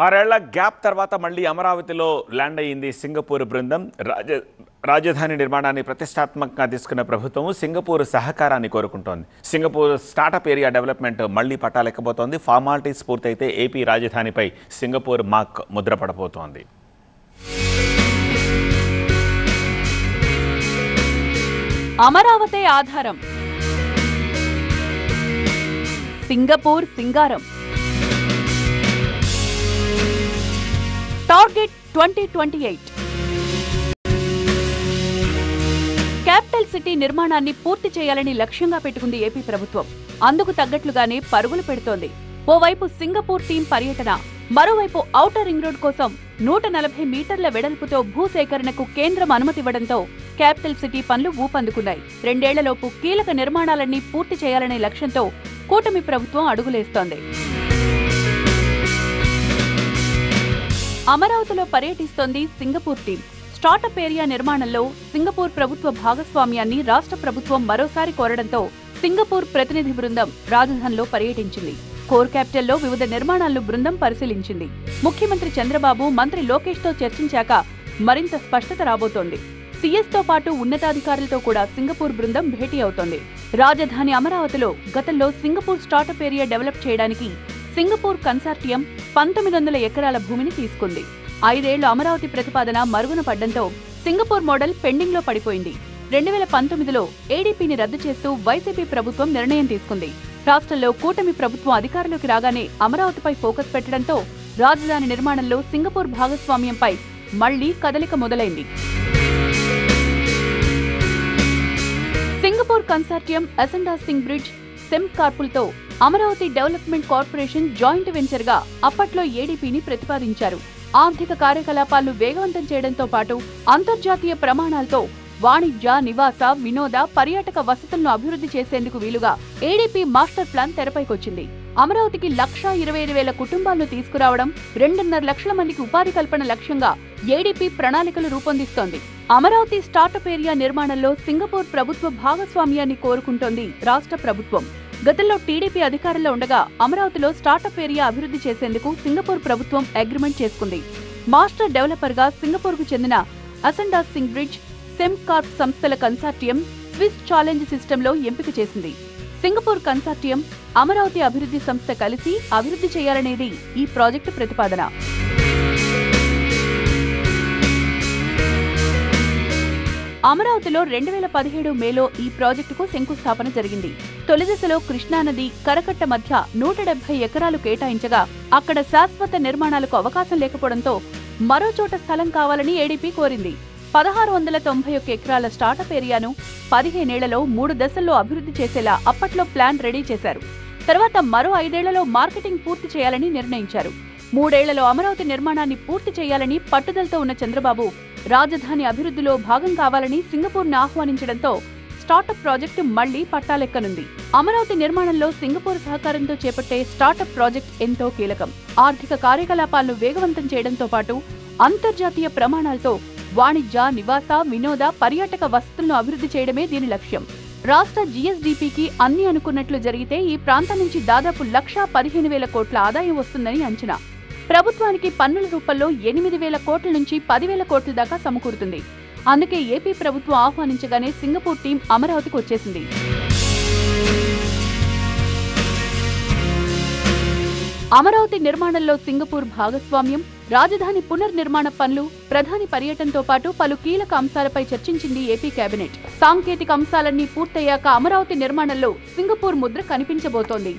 ఆరేళ్ల గ్యాప్ తర్వాత మళ్ళీ అమరావతిలో ల్యాండ్ అయ్యింది సింగపూర్ బృందం. రాజధాని నిర్మాణాన్ని ప్రతిష్టాత్మకంగా తీసుకున్న ప్రభుత్వం సింగపూర్ సహకారాన్ని కోరుకుంటోంది. సింగపూర్ స్టార్టప్ ఏరియా డెవలప్మెంట్ మళ్లీ పట్టాలెక్కబోతోంది. ఫార్మాలిటీస్ పూర్తయితే ఏపీ రాజధానిపై సింగపూర్ మార్క్ ముద్రపడబోతోంది. అమరావతి ఆధారం, సింగపూర్ సింగారం. టార్గెట్ 2028. క్యాపిటల్ సిటీ నిర్మాణాన్ని పూర్తి చేయాలని లక్ష్యంగా పెట్టుకుంది ఏపీ ప్రభుత్వం. అందుకు తగ్గట్లుగానే పరుగులు పెడుతోంది. ఓవైపు సింగపూర్ టీం పర్యటన, మరోవైపు ఔటర్ రింగ్ రోడ్ కోసం 140 మీటర్ల వెడల్పుతో భూసేకరణకు కేంద్రం అనుమతివ్వడంతో క్యాపిటల్ సిటీ పనులు ఊపందుకున్నాయి. 2 ఏళ్లలోపు కీలక నిర్మాణాలన్నీ పూర్తి చేయాలనే లక్ష్యంతో కూటమి ప్రభుత్వం అడుగులేస్తోంది. అమరావతిలో పర్యటిస్తోంది సింగపూర్ టీం. స్టార్టప్ ఏరియా నిర్మాణంలో సింగపూర్ ప్రభుత్వ భాగస్వామ్యాన్ని రాష్ట్ర ప్రభుత్వం మరోసారి కోరడంతో సింగపూర్ ప్రతినిధి బృందం రాజధానిలో పర్యటించింది. కోర్ క్యాపిటల్లో వివిధ నిర్మాణాలను బృందం పరిశీలించింది. ముఖ్యమంత్రి చంద్రబాబు, మంత్రి లోకేష్ తో చర్చించాక మరింత స్పష్టత రాబోతోంది. సీఎస్ తో పాటు ఉన్నతాధికారులతో కూడా సింగపూర్ బృందం భేటీ అవుతోంది. రాజధాని అమరావతిలో గతంలో సింగపూర్ స్టార్టప్ ఏరియా డెవలప్ చేయడానికి సింగపూర్ కన్సార్టియం 1900 ఎకరాల భూమిని తీసుకుంది. 5 ఏళ్లు అమరావతి ప్రతిపాదన మరుగున పడ్డంతో సింగపూర్ మోడల్ పెండింగ్ లో పడిపోయింది. 2019లో ఏడీపీని రద్దు చేస్తూ వైసీపీ ప్రభుత్వం నిర్ణయం తీసుకుంది. రాష్ట్రంలో కూటమి ప్రభుత్వం అధికారంలోకి రాగానే అమరావతిపై ఫోకస్ పెట్టడంతో రాజధాని నిర్మాణంలో సింగపూర్ భాగస్వామ్యంపై మళ్లీ కదలిక మొదలైంది. Singapore consortium, Ascendas Singbridge, సెమ్కార్పుల్తో Amaravati development corporation joint venture గా అప్పట్లో ఏడీపీని ప్రతిపాదించారు. ఆర్థిక కార్యకలాపాలను వేగవంతం చేయడంతో పాటు అంతర్జాతీయ ప్రమాణాలతో వాణిజ్య, నివాస, వినోద, పర్యాటక వసతులను అభివృద్ధి చేసేందుకు వీలుగా ఏడీపీ మాస్టర్ ప్లాన్ తెరపైకొచ్చింది. అమరావతికి 1,25,000 కుటుంబాలను తీసుకురావడం, 2.5 లక్షల మందికి ఉపాధి కల్పన లక్ష్యంగా ఏడీపీ ప్రణాళికలు రూపొందిస్తోంది. అమరావతి స్టార్టప్ ఏరియా నిర్మాణంలో సింగపూర్ ప్రభుత్వ భాగస్వామ్యాన్ని కోరుకుంటోంది రాష్ట్ర ప్రభుత్వం. గతంలో టీడీపీ అధికారంలో ఉండగా అమరావతిలో స్టార్టప్ ఏరియా అభివృద్ధి చేసేందుకు సింగపూర్ ప్రభుత్వం అగ్రిమెంట్ చేసుకుంది. మాస్టర్ డెవలపర్ గా సింగపూర్ కు చెందిన అసెండాస్ సింగ్ బ్రిడ్జ్, సెమ్కార్ప్ సంస్థల కన్సార్టియం స్విస్ ఛాలెంజ్ సిస్టంలో ఎంపిక చేసింది. సింగపూర్ కన్సార్టియం, అమరావతి అభివృద్ధి సంస్థ కలిసి అభివృద్ధి చేయాలనేది ఈ ప్రాజెక్టు ప్రతిపాదన. అమరావతిలో 2017 మేలో ఈ ప్రాజెక్టుకు శంకుస్థాపన జరిగింది. తొలి దశలో కృష్ణానది కరకట్ట మధ్య 170 ఎకరాలు కేటాయించగా అక్కడ శాశ్వత నిర్మాణాలకు అవకాశం లేకపోవడంతో మరో చోట స్థలం కావాలని ఏడీపీ కోరింది. 1691 ఎకరాల స్టార్టప్ ఏరియాను 15 ఏళ్లలో 3 దశల్లో అభివృద్ధి చేసేలా అప్పట్లో ప్లాన్ రెడీ చేశారు. తర్వాత మరో 5 ఏళ్లలో మార్కెటింగ్ పూర్తి చేయాలని నిర్ణయించారు. 3 ఏళ్లలో అమరావతి నిర్మాణాన్ని పూర్తి చేయాలని పట్టుదలతో ఉన్న చంద్రబాబు రాజధాని అభివృద్ధిలో భాగం కావాలని సింగపూర్ను ఆహ్వానించడంతో స్టార్టప్ ప్రాజెక్టు మళ్లీ పట్టాలెక్కనుంది. అమరావతి నిర్మాణంలో సింగపూర్ సహకారంతో చేపట్టే స్టార్టప్ ప్రాజెక్ట్ ఎంతో కీలకం. ఆర్థిక కార్యకలాపాలను వేగవంతం చేయడంతో పాటు అంతర్జాతీయ ప్రమాణాలతో వాణిజ్య, నివాస, వినోద, పర్యాటక వసతులను అభివృద్ధి చేయడమే దీని లక్ష్యం. రాష్ట్ర జీఎస్డీపీకి అన్ని అనుకున్నట్లు జరిగితే ఈ ప్రాంతం నుంచి దాదాపు 1,15,000 కోట్ల ఆదాయం వస్తుందని అంచనా. ప్రభుత్వానికి పన్నుల రూపంలో 8,000 కోట్ల నుంచి 10,000 కోట్ల దాకా సమకూరుతుంది. అందుకే ఏపీ ప్రభుత్వం ఆహ్వానించగానే సింగపూర్ టీం అమరావతికి వచ్చేసింది. అమరావతి నిర్మాణంలో సింగపూర్ భాగస్వామ్యం, రాజధాని పునర్నిర్మాణ పనులు, ప్రధాని పర్యటనతో పాటు పలు కీలక అంశాలపై చర్చించింది ఏపీ కేబినెట్. సాంకేతిక అంశాలన్నీ పూర్తయ్యాక అమరావతి నిర్మాణంలో సింగపూర్ ముద్ర కనిపించబోతోంది.